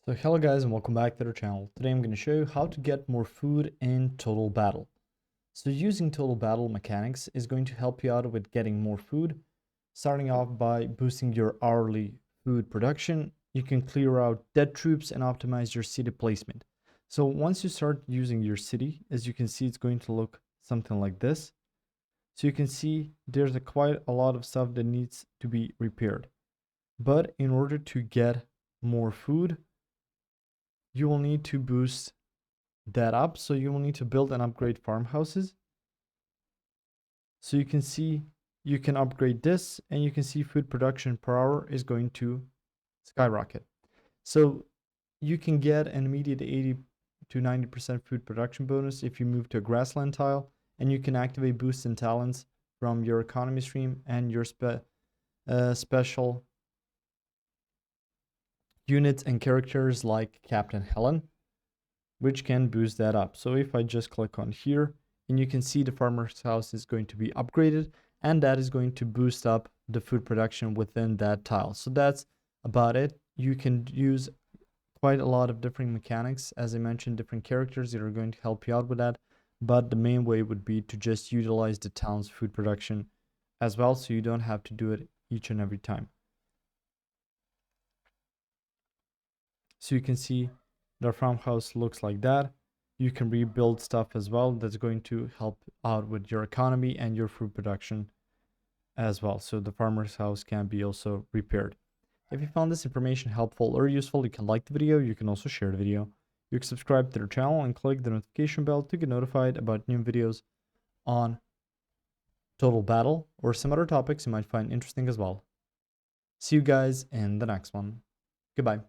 So hello guys and welcome back to the channel. Today I'm going to show you how to get more food in Total Battle. So using Total Battle mechanics is going to help you out with getting more food. Starting off by boosting your hourly food production, you can clear out dead troops and optimize your city placement. So once you start using your city, as you can see, it's going to look something like this. So you can see there's quite a lot of stuff that needs to be repaired. But in order to get more food, you will need to boost that up. So you will need to build and upgrade farmhouses. So you can see you can upgrade this and you can see food production per hour is going to skyrocket. So you can get an immediate 80 to 90% food production bonus if you move to a grassland tile, and you can activate boosts and talents from your economy stream and your special units and characters like Captain Helen, which can boost that up. So if I just click on here, and you can see the farmer's house is going to be upgraded, and that is going to boost up the food production within that tile. So that's about it. You can use quite a lot of different mechanics, as I mentioned, different characters that are going to help you out with that, but the main way would be to just utilize the town's food production as well, so you don't have to do it each and every time. So you can see the farmhouse looks like that. You can rebuild stuff as well that's going to help out with your economy and your food production as well. So the farmer's house can be also repaired. If you found this information helpful or useful, you can like the video. You can also share the video. You can subscribe to the channel and click the notification bell to get notified about new videos on Total Battle or some other topics you might find interesting as well. See you guys in the next one. Goodbye.